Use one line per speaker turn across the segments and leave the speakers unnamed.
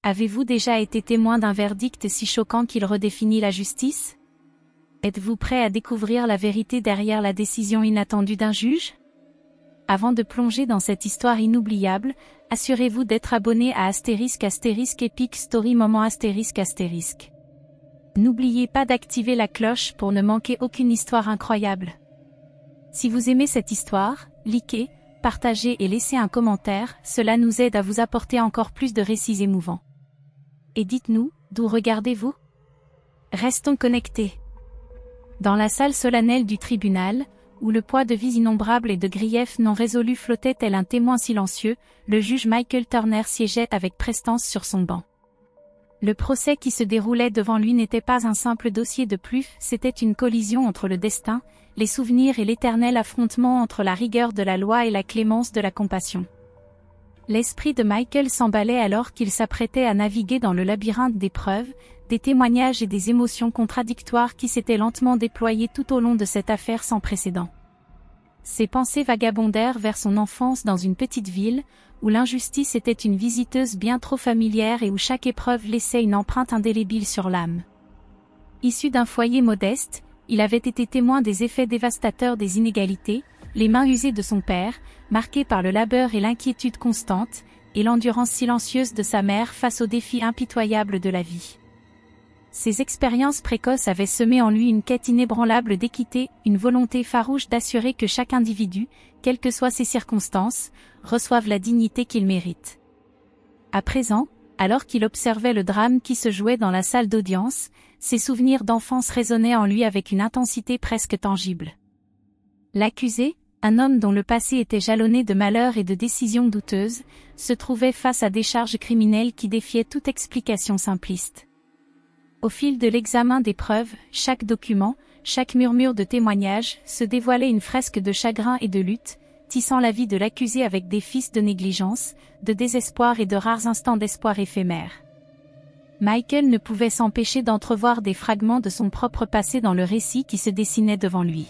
Avez-vous déjà été témoin d'un verdict si choquant qu'il redéfinit la justice? Êtes-vous prêt à découvrir la vérité derrière la décision inattendue d'un juge? Avant de plonger dans cette histoire inoubliable, assurez-vous d'être abonné à * Epic Story Moment *. N'oubliez pas d'activer la cloche pour ne manquer aucune histoire incroyable. Si vous aimez cette histoire, likez, partagez et laissez un commentaire, cela nous aide à vous apporter encore plus de récits émouvants. Et dites-nous, d'où regardez-vous? Restons connectés. Dans la salle solennelle du tribunal, où le poids de vies innombrables et de griefs non résolus flottait tel un témoin silencieux, le juge Michael Turner siégeait avec prestance sur son banc. Le procès qui se déroulait devant lui n'était pas un simple dossier de plus, c'était une collision entre le destin, les souvenirs et l'éternel affrontement entre la rigueur de la loi et la clémence de la compassion. L'esprit de Michael s'emballait alors qu'il s'apprêtait à naviguer dans le labyrinthe des preuves, des témoignages et des émotions contradictoires qui s'étaient lentement déployées tout au long de cette affaire sans précédent. Ses pensées vagabondèrent vers son enfance dans une petite ville, où l'injustice était une visiteuse bien trop familière et où chaque épreuve laissait une empreinte indélébile sur l'âme. Issu d'un foyer modeste, il avait été témoin des effets dévastateurs des inégalités, les mains usées de son père, marquées par le labeur et l'inquiétude constante, et l'endurance silencieuse de sa mère face aux défis impitoyables de la vie. Ces expériences précoces avaient semé en lui une quête inébranlable d'équité, une volonté farouche d'assurer que chaque individu, quelles que soient ses circonstances, reçoive la dignité qu'il mérite. À présent, alors qu'il observait le drame qui se jouait dans la salle d'audience, ses souvenirs d'enfance résonnaient en lui avec une intensité presque tangible. L'accusé, un homme dont le passé était jalonné de malheurs et de décisions douteuses, se trouvait face à des charges criminelles qui défiaient toute explication simpliste. Au fil de l'examen des preuves, chaque document, chaque murmure de témoignage, se dévoilait une fresque de chagrin et de lutte, tissant la vie de l'accusé avec des fils de négligence, de désespoir et de rares instants d'espoir éphémères. Michael ne pouvait s'empêcher d'entrevoir des fragments de son propre passé dans le récit qui se dessinait devant lui.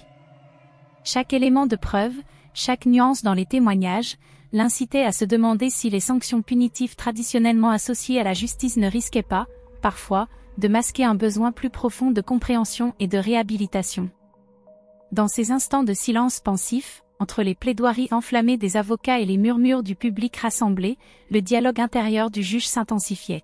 Chaque élément de preuve, chaque nuance dans les témoignages, l'incitait à se demander si les sanctions punitives traditionnellement associées à la justice ne risquaient pas, parfois, de masquer un besoin plus profond de compréhension et de réhabilitation. Dans ces instants de silence pensif, entre les plaidoiries enflammées des avocats et les murmures du public rassemblé, le dialogue intérieur du juge s'intensifiait.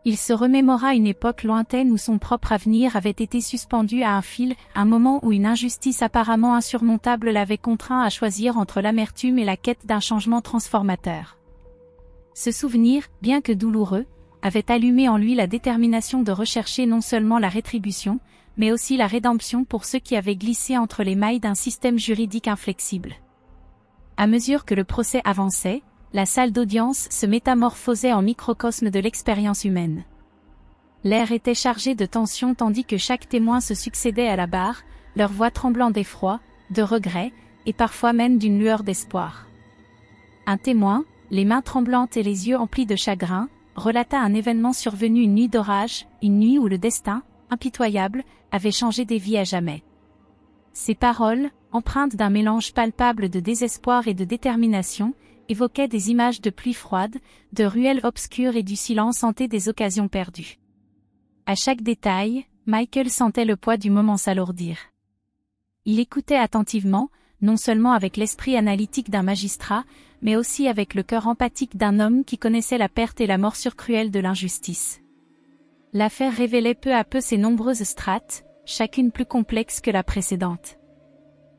Il se remémora une époque lointaine où son propre avenir avait été suspendu à un fil, un moment où une injustice apparemment insurmontable l'avait contraint à choisir entre l'amertume et la quête d'un changement transformateur. Ce souvenir, bien que douloureux, avait allumé en lui la détermination de rechercher non seulement la rétribution, mais aussi la rédemption pour ceux qui avaient glissé entre les mailles d'un système juridique inflexible. À mesure que le procès avançait, la salle d'audience se métamorphosait en microcosme de l'expérience humaine. L'air était chargé de tension tandis que chaque témoin se succédait à la barre, leur voix tremblant d'effroi, de regret, et parfois même d'une lueur d'espoir. Un témoin, les mains tremblantes et les yeux emplis de chagrin, relata un événement survenu une nuit d'orage, une nuit où le destin, impitoyable, avait changé des vies à jamais. Ces paroles, empreintes d'un mélange palpable de désespoir et de détermination, évoquaient des images de pluie froide, de ruelles obscures et du silence hanté des occasions perdues. À chaque détail, Michael sentait le poids du moment s'alourdir. Il écoutait attentivement, non seulement avec l'esprit analytique d'un magistrat, mais aussi avec le cœur empathique d'un homme qui connaissait la perte et la morsure cruelle de l'injustice. L'affaire révélait peu à peu ses nombreuses strates, chacune plus complexe que la précédente.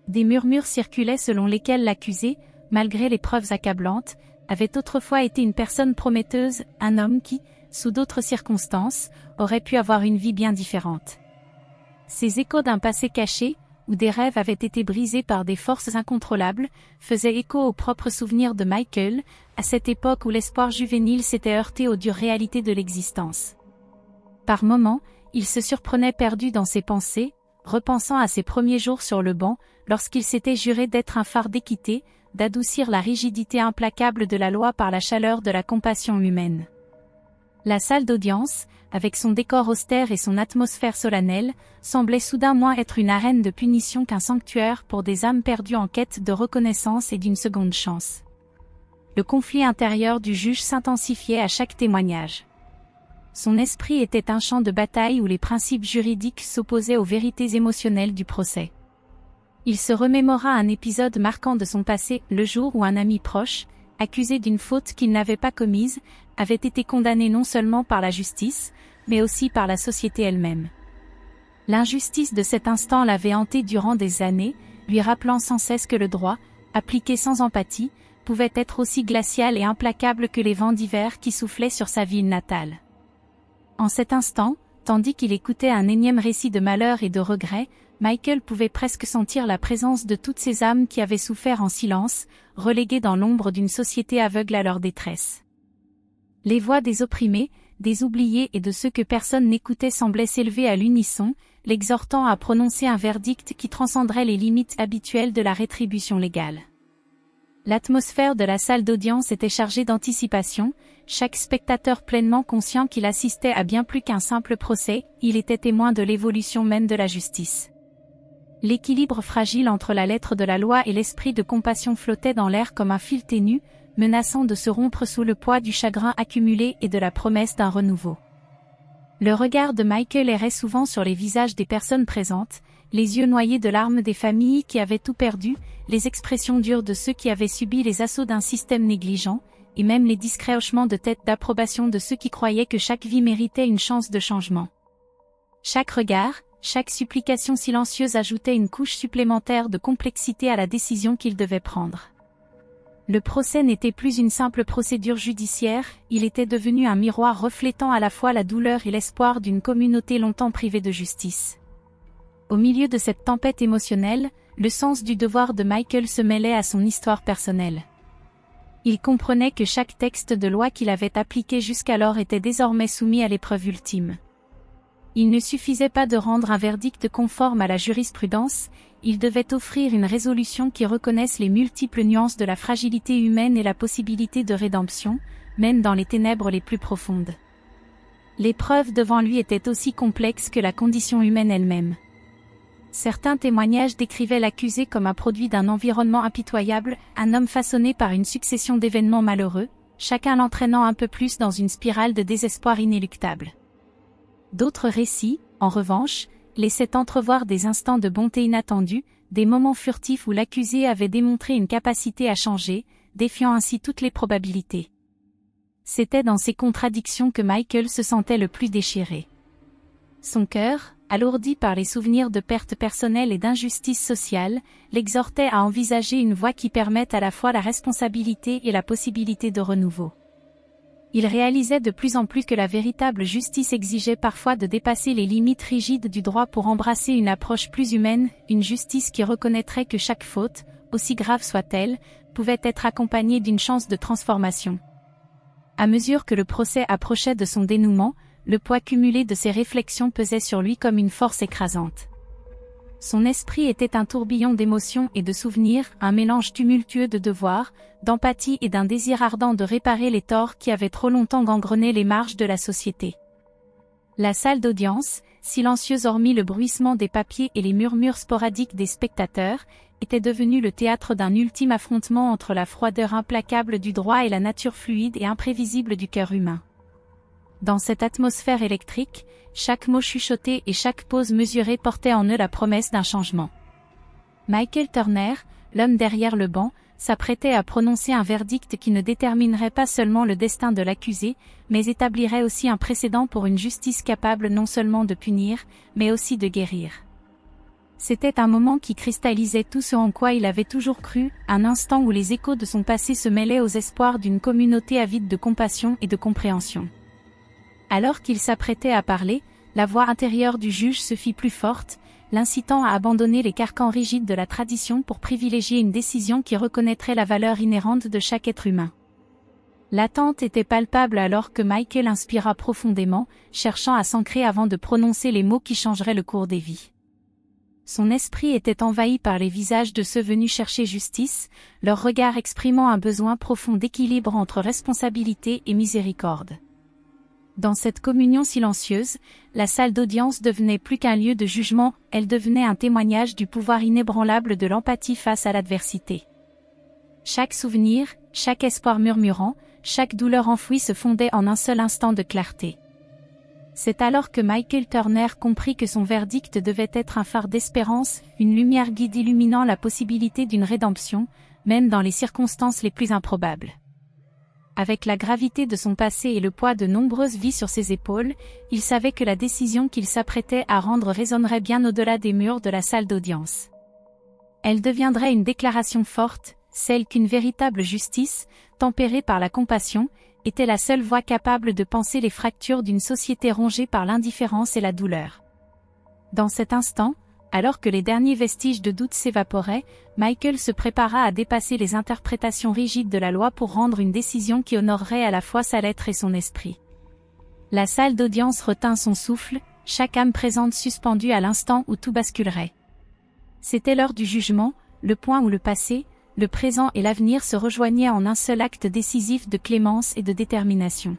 Des murmures circulaient selon lesquels l'accusé, malgré les preuves accablantes, avait autrefois été une personne prometteuse, un homme qui, sous d'autres circonstances, aurait pu avoir une vie bien différente. Ces échos d'un passé caché, où des rêves avaient été brisés par des forces incontrôlables, faisaient écho aux propres souvenirs de Michael, à cette époque où l'espoir juvénile s'était heurté aux dures réalités de l'existence. Par moments, il se surprenait perdu dans ses pensées, repensant à ses premiers jours sur le banc, lorsqu'il s'était juré d'être un phare d'équité, d'adoucir la rigidité implacable de la loi par la chaleur de la compassion humaine. La salle d'audience, avec son décor austère et son atmosphère solennelle, semblait soudain moins être une arène de punition qu'un sanctuaire pour des âmes perdues en quête de reconnaissance et d'une seconde chance. Le conflit intérieur du juge s'intensifiait à chaque témoignage. Son esprit était un champ de bataille où les principes juridiques s'opposaient aux vérités émotionnelles du procès. Il se remémora un épisode marquant de son passé, le jour où un ami proche, accusé d'une faute qu'il n'avait pas commise, avait été condamné non seulement par la justice, mais aussi par la société elle-même. L'injustice de cet instant l'avait hanté durant des années, lui rappelant sans cesse que le droit, appliqué sans empathie, pouvait être aussi glacial et implacable que les vents d'hiver qui soufflaient sur sa ville natale. En cet instant, tandis qu'il écoutait un énième récit de malheur et de regret, Michael pouvait presque sentir la présence de toutes ces âmes qui avaient souffert en silence, reléguées dans l'ombre d'une société aveugle à leur détresse. Les voix des opprimés, des oubliés et de ceux que personne n'écoutait semblaient s'élever à l'unisson, l'exhortant à prononcer un verdict qui transcenderait les limites habituelles de la rétribution légale. L'atmosphère de la salle d'audience était chargée d'anticipation, chaque spectateur pleinement conscient qu'il assistait à bien plus qu'un simple procès, il était témoin de l'évolution même de la justice. L'équilibre fragile entre la lettre de la loi et l'esprit de compassion flottait dans l'air comme un fil ténu, menaçant de se rompre sous le poids du chagrin accumulé et de la promesse d'un renouveau. Le regard de Michael errait souvent sur les visages des personnes présentes, les yeux noyés de larmes des familles qui avaient tout perdu, les expressions dures de ceux qui avaient subi les assauts d'un système négligent, et même les discrets hochements de tête d'approbation de ceux qui croyaient que chaque vie méritait une chance de changement. Chaque regard, chaque supplication silencieuse ajoutait une couche supplémentaire de complexité à la décision qu'ils devaient prendre. Le procès n'était plus une simple procédure judiciaire, il était devenu un miroir reflétant à la fois la douleur et l'espoir d'une communauté longtemps privée de justice. Au milieu de cette tempête émotionnelle, le sens du devoir de Michael se mêlait à son histoire personnelle. Il comprenait que chaque texte de loi qu'il avait appliqué jusqu'alors était désormais soumis à l'épreuve ultime. Il ne suffisait pas de rendre un verdict conforme à la jurisprudence, il devait offrir une résolution qui reconnaisse les multiples nuances de la fragilité humaine et la possibilité de rédemption, même dans les ténèbres les plus profondes. L'épreuve devant lui était aussi complexe que la condition humaine elle-même. Certains témoignages décrivaient l'accusé comme un produit d'un environnement impitoyable, un homme façonné par une succession d'événements malheureux, chacun l'entraînant un peu plus dans une spirale de désespoir inéluctable. D'autres récits, en revanche, laissaient entrevoir des instants de bonté inattendus, des moments furtifs où l'accusé avait démontré une capacité à changer, défiant ainsi toutes les probabilités. C'était dans ces contradictions que Michael se sentait le plus déchiré. Son cœur, alourdi par les souvenirs de pertes personnelles et d'injustice sociale, l'exhortait à envisager une voie qui permette à la fois la responsabilité et la possibilité de renouveau. Il réalisait de plus en plus que la véritable justice exigeait parfois de dépasser les limites rigides du droit pour embrasser une approche plus humaine, une justice qui reconnaîtrait que chaque faute, aussi grave soit-elle, pouvait être accompagnée d'une chance de transformation. À mesure que le procès approchait de son dénouement, le poids cumulé de ses réflexions pesait sur lui comme une force écrasante. Son esprit était un tourbillon d'émotions et de souvenirs, un mélange tumultueux de devoirs, d'empathie et d'un désir ardent de réparer les torts qui avaient trop longtemps gangrené les marges de la société. La salle d'audience, silencieuse hormis le bruissement des papiers et les murmures sporadiques des spectateurs, était devenue le théâtre d'un ultime affrontement entre la froideur implacable du droit et la nature fluide et imprévisible du cœur humain. Dans cette atmosphère électrique, chaque mot chuchoté et chaque pause mesurée portait en eux la promesse d'un changement. Michael Turner, l'homme derrière le banc, s'apprêtait à prononcer un verdict qui ne déterminerait pas seulement le destin de l'accusé, mais établirait aussi un précédent pour une justice capable non seulement de punir, mais aussi de guérir. C'était un moment qui cristallisait tout ce en quoi il avait toujours cru, un instant où les échos de son passé se mêlaient aux espoirs d'une communauté avide de compassion et de compréhension. Alors qu'il s'apprêtait à parler, la voix intérieure du juge se fit plus forte, l'incitant à abandonner les carcans rigides de la tradition pour privilégier une décision qui reconnaîtrait la valeur inhérente de chaque être humain. L'attente était palpable alors que Michael inspira profondément, cherchant à s'ancrer avant de prononcer les mots qui changeraient le cours des vies. Son esprit était envahi par les visages de ceux venus chercher justice, leur regard exprimant un besoin profond d'équilibre entre responsabilité et miséricorde. Dans cette communion silencieuse, la salle d'audience devenait plus qu'un lieu de jugement, elle devenait un témoignage du pouvoir inébranlable de l'empathie face à l'adversité. Chaque souvenir, chaque espoir murmurant, chaque douleur enfouie se fondait en un seul instant de clarté. C'est alors que Michael Turner comprit que son verdict devait être un phare d'espérance, une lumière guide illuminant la possibilité d'une rédemption, même dans les circonstances les plus improbables. Avec la gravité de son passé et le poids de nombreuses vies sur ses épaules, il savait que la décision qu'il s'apprêtait à rendre résonnerait bien au-delà des murs de la salle d'audience. Elle deviendrait une déclaration forte, celle qu'une véritable justice, tempérée par la compassion, était la seule voie capable de panser les fractures d'une société rongée par l'indifférence et la douleur. Dans cet instant, alors que les derniers vestiges de doute s'évaporaient, Michael se prépara à dépasser les interprétations rigides de la loi pour rendre une décision qui honorerait à la fois sa lettre et son esprit. La salle d'audience retint son souffle, chaque âme présente suspendue à l'instant où tout basculerait. C'était l'heure du jugement, le point où le passé, le présent et l'avenir se rejoignaient en un seul acte décisif de clémence et de détermination.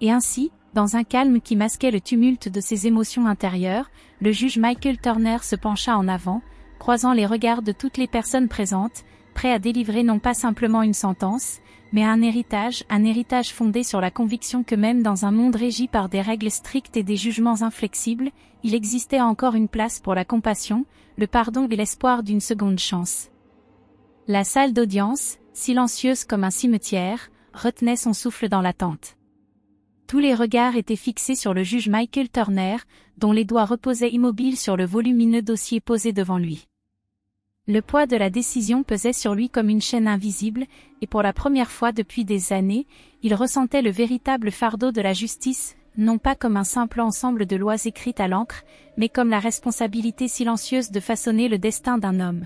Et ainsi, dans un calme qui masquait le tumulte de ses émotions intérieures, le juge Michael Turner se pencha en avant, croisant les regards de toutes les personnes présentes, prêt à délivrer non pas simplement une sentence, mais un héritage fondé sur la conviction que même dans un monde régi par des règles strictes et des jugements inflexibles, il existait encore une place pour la compassion, le pardon et l'espoir d'une seconde chance. La salle d'audience, silencieuse comme un cimetière, retenait son souffle dans l'attente. Tous les regards étaient fixés sur le juge Michael Turner, dont les doigts reposaient immobiles sur le volumineux dossier posé devant lui. Le poids de la décision pesait sur lui comme une chaîne invisible, et pour la première fois depuis des années, il ressentait le véritable fardeau de la justice, non pas comme un simple ensemble de lois écrites à l'encre, mais comme la responsabilité silencieuse de façonner le destin d'un homme.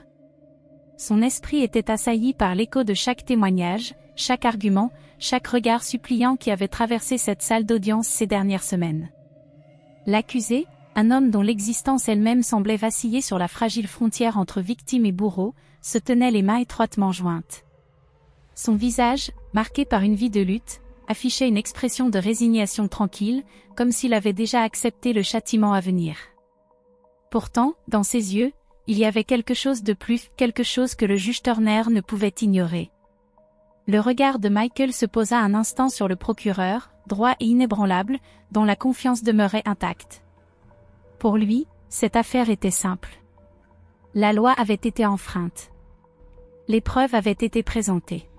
Son esprit était assailli par l'écho de chaque témoignage, chaque argument, chaque regard suppliant qui avait traversé cette salle d'audience ces dernières semaines. L'accusé, un homme dont l'existence elle-même semblait vaciller sur la fragile frontière entre victime et bourreau, se tenait les mains étroitement jointes. Son visage, marqué par une vie de lutte, affichait une expression de résignation tranquille, comme s'il avait déjà accepté le châtiment à venir. Pourtant, dans ses yeux, il y avait quelque chose de plus, quelque chose que le juge Turner ne pouvait ignorer. Le regard de Michael se posa un instant sur le procureur, droit et inébranlable, dont la confiance demeurait intacte. Pour lui, cette affaire était simple. La loi avait été enfreinte. Les preuves avaient été présentées.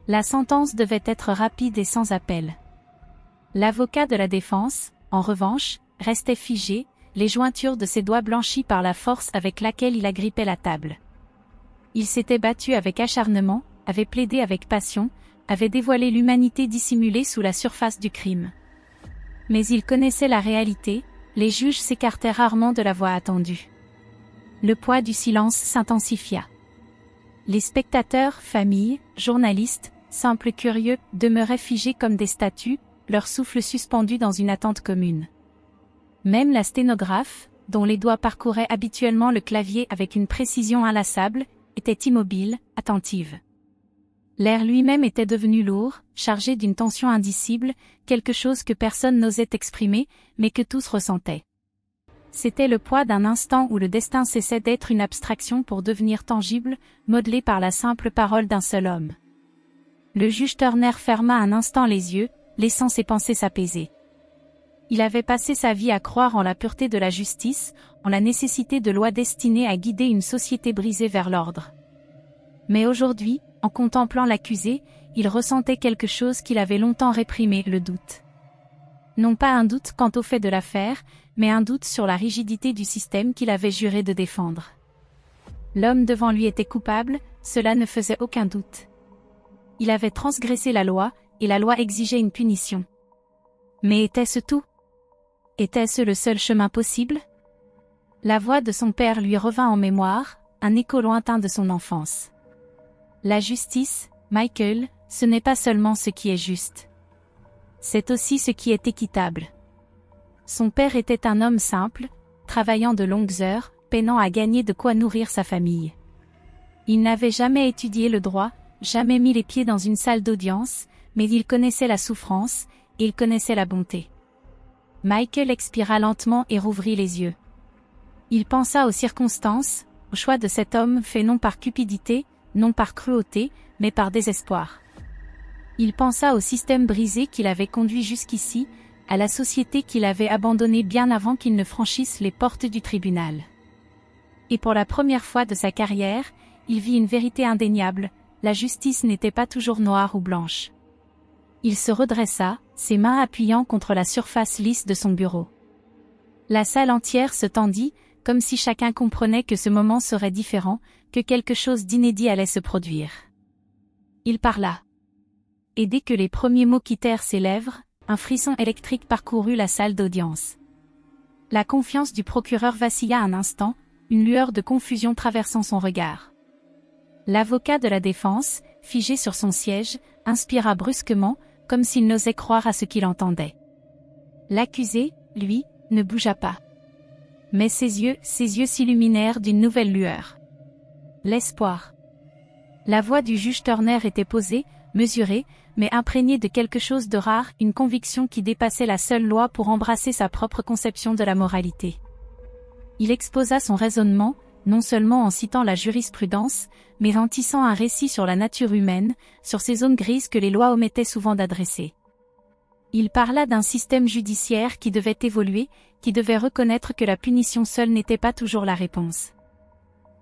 La sentence devait être rapide et sans appel. L'avocat de la défense, en revanche, restait figé, les jointures de ses doigts blanchies par la force avec laquelle il agrippait la table. Il s'était battu avec acharnement, avait plaidé avec passion, avait dévoilé l'humanité dissimulée sous la surface du crime. Mais il connaissait la réalité, les juges s'écartaient rarement de la voix attendue. Le poids du silence s'intensifia. Les spectateurs, familles, journalistes, simples curieux, demeuraient figés comme des statues, leur souffle suspendu dans une attente commune. Même la sténographe, dont les doigts parcouraient habituellement le clavier avec une précision inlassable, était immobile, attentive. L'air lui-même était devenu lourd, chargé d'une tension indicible, quelque chose que personne n'osait exprimer, mais que tous ressentaient. C'était le poids d'un instant où le destin cessait d'être une abstraction pour devenir tangible, modelé par la simple parole d'un seul homme. Le juge Turner ferma un instant les yeux, laissant ses pensées s'apaiser. Il avait passé sa vie à croire en la pureté de la justice, en la nécessité de lois destinées à guider une société brisée vers l'ordre. Mais aujourd'hui, en contemplant l'accusé, il ressentait quelque chose qu'il avait longtemps réprimé, le doute. Non pas un doute quant au fait de l'affaire, mais un doute sur la rigidité du système qu'il avait juré de défendre. L'homme devant lui était coupable, cela ne faisait aucun doute. Il avait transgressé la loi, et la loi exigeait une punition. Mais était-ce tout ? Était-ce le seul chemin possible ? La voix de son père lui revint en mémoire, un écho lointain de son enfance. La justice, Michael, ce n'est pas seulement ce qui est juste. C'est aussi ce qui est équitable. Son père était un homme simple, travaillant de longues heures, peinant à gagner de quoi nourrir sa famille. Il n'avait jamais étudié le droit, jamais mis les pieds dans une salle d'audience, mais il connaissait la souffrance, et il connaissait la bonté. Michael expira lentement et rouvrit les yeux. Il pensa aux circonstances, au choix de cet homme fait non par cupidité, non par cruauté, mais par désespoir. Il pensa au système brisé qui l'avait conduit jusqu'ici, à la société qu'il avait abandonnée bien avant qu'il ne franchisse les portes du tribunal. Et pour la première fois de sa carrière, il vit une vérité indéniable, la justice n'était pas toujours noire ou blanche. Il se redressa, ses mains appuyant contre la surface lisse de son bureau. La salle entière se tendit, comme si chacun comprenait que ce moment serait différent, que quelque chose d'inédit allait se produire. Il parla. Et dès que les premiers mots quittèrent ses lèvres, un frisson électrique parcourut la salle d'audience. La confiance du procureur vacilla un instant, une lueur de confusion traversant son regard. L'avocat de la défense, figé sur son siège, inspira brusquement, comme s'il n'osait croire à ce qu'il entendait. L'accusé, lui, ne bougea pas. Mais ses yeux s'illuminèrent d'une nouvelle lueur. L'espoir. La voix du juge Turner était posée, mesurée, mais imprégnée de quelque chose de rare, une conviction qui dépassait la seule loi pour embrasser sa propre conception de la moralité. Il exposa son raisonnement, non seulement en citant la jurisprudence, mais en tissant un récit sur la nature humaine, sur ces zones grises que les lois omettaient souvent d'adresser. Il parla d'un système judiciaire qui devait évoluer, qui devait reconnaître que la punition seule n'était pas toujours la réponse.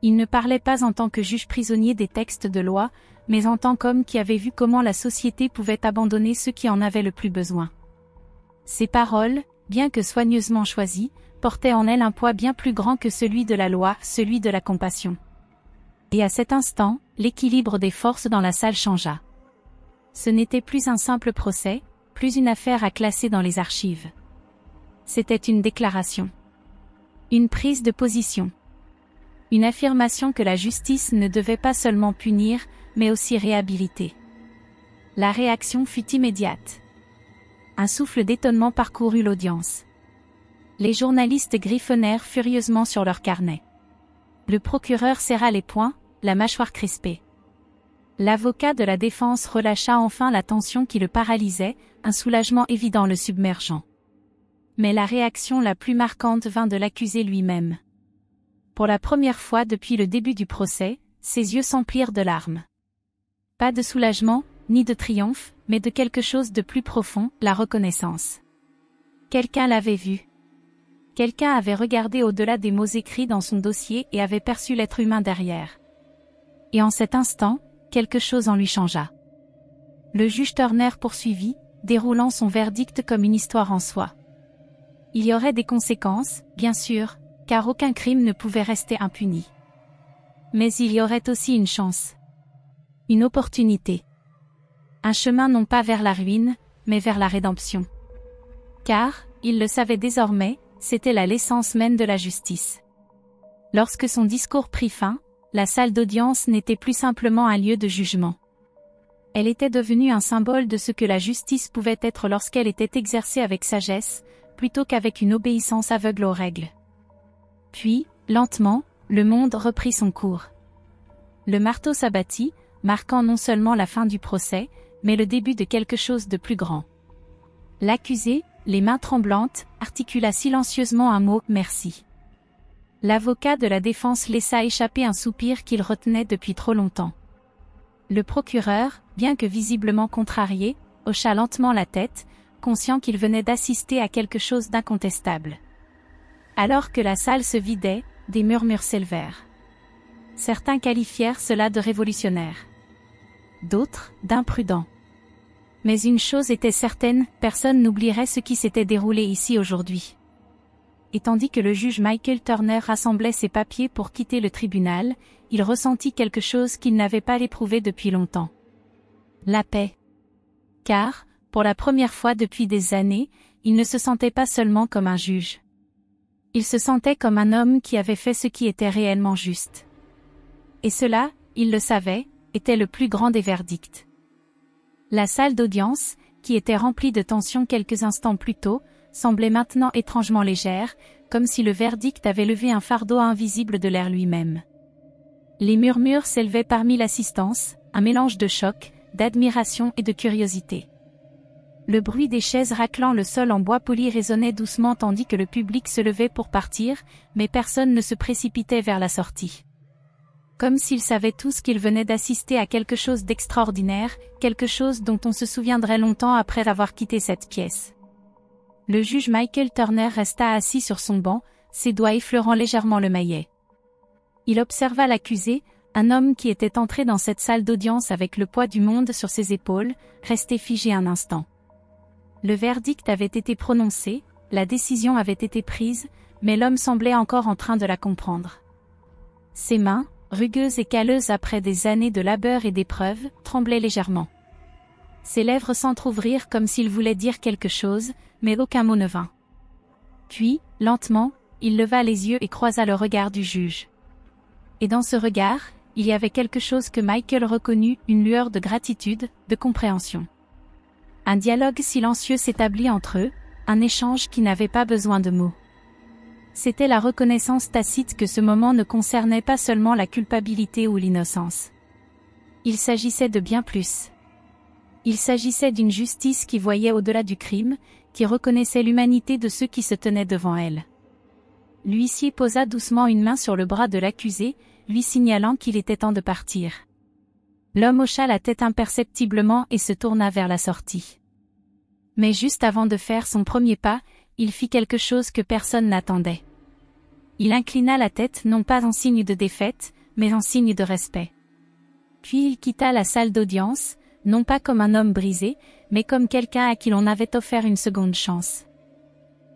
Il ne parlait pas en tant que juge prisonnier des textes de loi, mais en tant qu'homme qui avait vu comment la société pouvait abandonner ceux qui en avaient le plus besoin. Ces paroles, bien que soigneusement choisies, portaient en elles un poids bien plus grand que celui de la loi, celui de la compassion. Et à cet instant, l'équilibre des forces dans la salle changea. Ce n'était plus un simple procès, plus une affaire à classer dans les archives. C'était une déclaration. Une prise de position. Une affirmation que la justice ne devait pas seulement punir, mais aussi réhabiliter. La réaction fut immédiate. Un souffle d'étonnement parcourut l'audience. Les journalistes griffonnèrent furieusement sur leurs carnets. Le procureur serra les poings, la mâchoire crispée. L'avocat de la défense relâcha enfin la tension qui le paralysait, un soulagement évident le submergeant. Mais la réaction la plus marquante vint de l'accusé lui-même. Pour la première fois depuis le début du procès, ses yeux s'emplirent de larmes. Pas de soulagement, ni de triomphe, mais de quelque chose de plus profond, la reconnaissance. Quelqu'un l'avait vu. Quelqu'un avait regardé au-delà des mots écrits dans son dossier et avait perçu l'être humain derrière. Et en cet instant, quelque chose en lui changea. Le juge Turner poursuivit, déroulant son verdict comme une histoire en soi. Il y aurait des conséquences, bien sûr, car aucun crime ne pouvait rester impuni. Mais il y aurait aussi une chance. Une opportunité. Un chemin non pas vers la ruine, mais vers la rédemption. Car, il le savait désormais, c'était là l'essence même de la justice. Lorsque son discours prit fin, la salle d'audience n'était plus simplement un lieu de jugement. Elle était devenue un symbole de ce que la justice pouvait être lorsqu'elle était exercée avec sagesse, plutôt qu'avec une obéissance aveugle aux règles. Puis, lentement, le monde reprit son cours. Le marteau s'abattit, marquant non seulement la fin du procès, mais le début de quelque chose de plus grand. L'accusé, les mains tremblantes, articula silencieusement un mot « merci ». L'avocat de la défense laissa échapper un soupir qu'il retenait depuis trop longtemps. Le procureur, bien que visiblement contrarié, hocha lentement la tête, conscient qu'il venait d'assister à quelque chose d'incontestable. Alors que la salle se vidait, des murmures s'élevèrent. Certains qualifièrent cela de révolutionnaire. D'autres, d'imprudent. Mais une chose était certaine, personne n'oublierait ce qui s'était déroulé ici aujourd'hui. Et tandis que le juge Michael Turner rassemblait ses papiers pour quitter le tribunal, il ressentit quelque chose qu'il n'avait pas éprouvé depuis longtemps. La paix. Car, pour la première fois depuis des années, il ne se sentait pas seulement comme un juge. Il se sentait comme un homme qui avait fait ce qui était réellement juste. Et cela, il le savait, était le plus grand des verdicts. La salle d'audience, qui était remplie de tension quelques instants plus tôt, semblait maintenant étrangement légère, comme si le verdict avait levé un fardeau invisible de l'air lui-même. Les murmures s'élevaient parmi l'assistance, un mélange de choc, d'admiration et de curiosité. Le bruit des chaises raclant le sol en bois poli résonnait doucement tandis que le public se levait pour partir, mais personne ne se précipitait vers la sortie. Comme s'ils savaient tous qu'ils venaient d'assister à quelque chose d'extraordinaire, quelque chose dont on se souviendrait longtemps après avoir quitté cette pièce. Le juge Michael Turner resta assis sur son banc, ses doigts effleurant légèrement le maillet. Il observa l'accusé, un homme qui était entré dans cette salle d'audience avec le poids du monde sur ses épaules, resté figé un instant. Le verdict avait été prononcé, la décision avait été prise, mais l'homme semblait encore en train de la comprendre. Ses mains, rugueuses et calleuses après des années de labeur et d'épreuves, tremblaient légèrement. Ses lèvres s'entr'ouvrirent comme s'il voulait dire quelque chose, mais aucun mot ne vint. Puis, lentement, il leva les yeux et croisa le regard du juge. Et dans ce regard, il y avait quelque chose que Michael reconnut, une lueur de gratitude, de compréhension. Un dialogue silencieux s'établit entre eux, un échange qui n'avait pas besoin de mots. C'était la reconnaissance tacite que ce moment ne concernait pas seulement la culpabilité ou l'innocence. Il s'agissait de bien plus. Il s'agissait d'une justice qui voyait au-delà du crime, qui reconnaissait l'humanité de ceux qui se tenaient devant elle. L'huissier posa doucement une main sur le bras de l'accusé, lui signalant qu'il était temps de partir. L'homme hocha la tête imperceptiblement et se tourna vers la sortie. Mais juste avant de faire son premier pas, il fit quelque chose que personne n'attendait. Il inclina la tête non pas en signe de défaite, mais en signe de respect. Puis il quitta la salle d'audience, non pas comme un homme brisé, mais comme quelqu'un à qui l'on avait offert une seconde chance.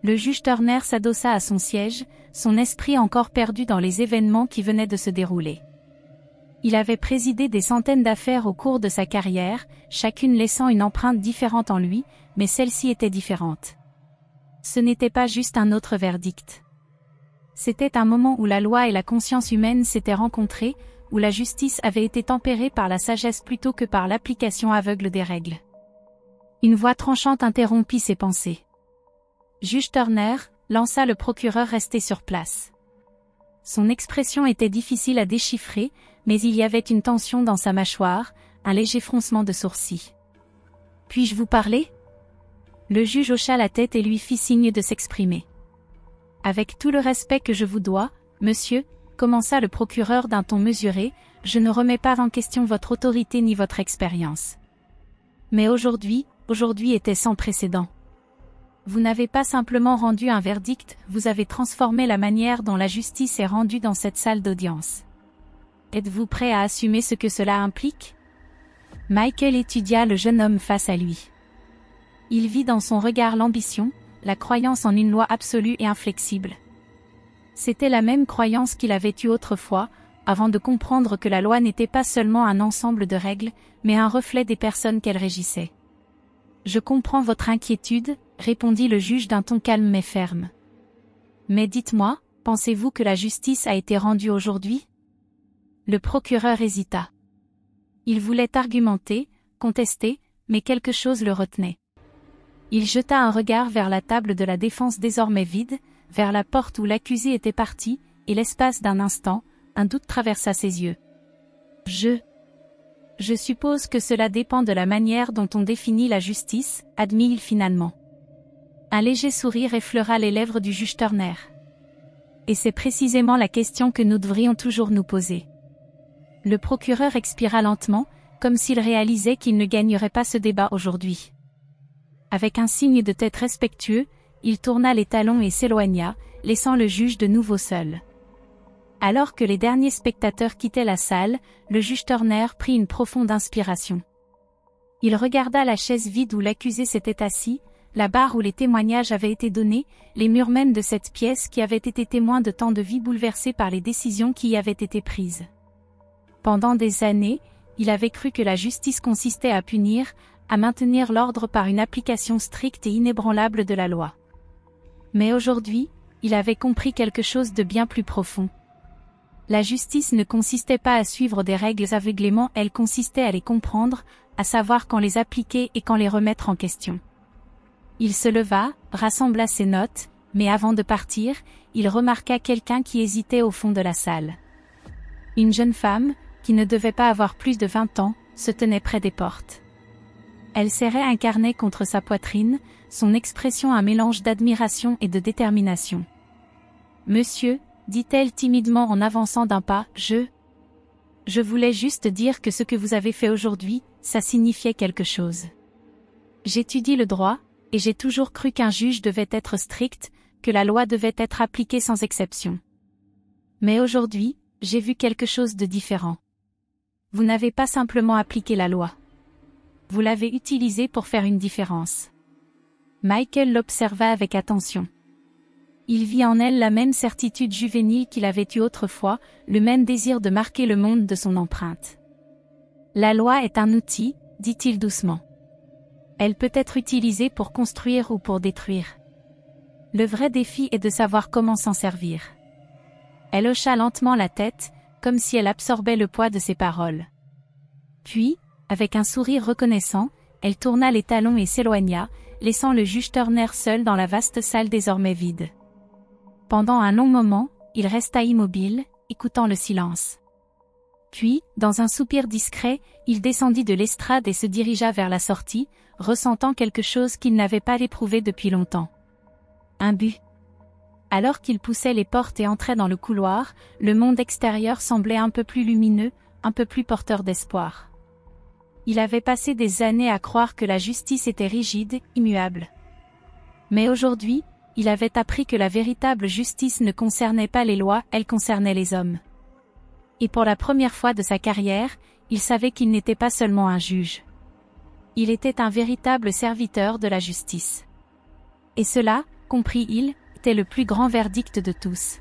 Le juge Turner s'adossa à son siège, son esprit encore perdu dans les événements qui venaient de se dérouler. Il avait présidé des centaines d'affaires au cours de sa carrière, chacune laissant une empreinte différente en lui, mais celle-ci était différente. Ce n'était pas juste un autre verdict. C'était un moment où la loi et la conscience humaine s'étaient rencontrées, où la justice avait été tempérée par la sagesse plutôt que par l'application aveugle des règles. Une voix tranchante interrompit ses pensées. Juge Turner, lança le procureur resté sur place. Son expression était difficile à déchiffrer, mais il y avait une tension dans sa mâchoire, un léger froncement de sourcils. « Puis-je vous parler ?» Le juge hocha la tête et lui fit signe de s'exprimer. « Avec tout le respect que je vous dois, monsieur, » commença le procureur d'un ton mesuré, « je ne remets pas en question votre autorité ni votre expérience. Mais aujourd'hui était sans précédent. Vous n'avez pas simplement rendu un verdict, vous avez transformé la manière dont la justice est rendue dans cette salle d'audience. Êtes-vous prêt à assumer ce que cela implique ?» Michael étudia le jeune homme face à lui. Il vit dans son regard l'ambition, la croyance en une loi absolue et inflexible. C'était la même croyance qu'il avait eue autrefois, avant de comprendre que la loi n'était pas seulement un ensemble de règles, mais un reflet des personnes qu'elle régissait. « Je comprends votre inquiétude, » répondit le juge d'un ton calme mais ferme. « Mais dites-moi, pensez-vous que la justice a été rendue aujourd'hui ?» Le procureur hésita. Il voulait argumenter, contester, mais quelque chose le retenait. Il jeta un regard vers la table de la défense désormais vide, vers la porte où l'accusé était parti, et l'espace d'un instant, un doute traversa ses yeux. Je suppose que cela dépend de la manière dont on définit la justice, admit-il finalement. Un léger sourire effleura les lèvres du juge Turner. Et c'est précisément la question que nous devrions toujours nous poser. Le procureur expira lentement, comme s'il réalisait qu'il ne gagnerait pas ce débat aujourd'hui. Avec un signe de tête respectueux, il tourna les talons et s'éloigna, laissant le juge de nouveau seul. Alors que les derniers spectateurs quittaient la salle, le juge Turner prit une profonde inspiration. Il regarda la chaise vide où l'accusé s'était assis, la barre où les témoignages avaient été donnés, les murs mêmes de cette pièce qui avait été témoin de tant de vies bouleversées par les décisions qui y avaient été prises. Pendant des années, il avait cru que la justice consistait à punir, à maintenir l'ordre par une application stricte et inébranlable de la loi. Mais aujourd'hui, il avait compris quelque chose de bien plus profond. La justice ne consistait pas à suivre des règles aveuglément, elle consistait à les comprendre, à savoir quand les appliquer et quand les remettre en question. Il se leva, rassembla ses notes, mais avant de partir, il remarqua quelqu'un qui hésitait au fond de la salle. Une jeune femme, qui ne devait pas avoir plus de 20 ans, se tenait près des portes. Elle serrait un carnet contre sa poitrine, son expression un mélange d'admiration et de détermination. « Monsieur », dit-elle timidement en avançant d'un pas, je voulais juste dire que ce que vous avez fait aujourd'hui, ça signifiait quelque chose. J'étudie le droit, et j'ai toujours cru qu'un juge devait être strict, que la loi devait être appliquée sans exception. Mais aujourd'hui, j'ai vu quelque chose de différent. Vous n'avez pas simplement appliqué la loi. Vous l'avez utilisée pour faire une différence. Michael l'observa avec attention. Il vit en elle la même certitude juvénile qu'il avait eue autrefois, le même désir de marquer le monde de son empreinte. La loi est un outil, dit-il doucement. Elle peut être utilisée pour construire ou pour détruire. Le vrai défi est de savoir comment s'en servir. Elle hocha lentement la tête, comme si elle absorbait le poids de ses paroles. Puis, avec un sourire reconnaissant, elle tourna les talons et s'éloigna, laissant le juge Turner seul dans la vaste salle désormais vide. Pendant un long moment, il resta immobile, écoutant le silence. Puis, dans un soupir discret, il descendit de l'estrade et se dirigea vers la sortie, ressentant quelque chose qu'il n'avait pas éprouvé depuis longtemps. Un but. Alors qu'il poussait les portes et entrait dans le couloir, le monde extérieur semblait un peu plus lumineux, un peu plus porteur d'espoir. Il avait passé des années à croire que la justice était rigide, immuable. Mais aujourd'hui, il avait appris que la véritable justice ne concernait pas les lois, elle concernait les hommes. Et pour la première fois de sa carrière, il savait qu'il n'était pas seulement un juge. Il était un véritable serviteur de la justice. Et cela, comprit-il, était le plus grand verdict de tous.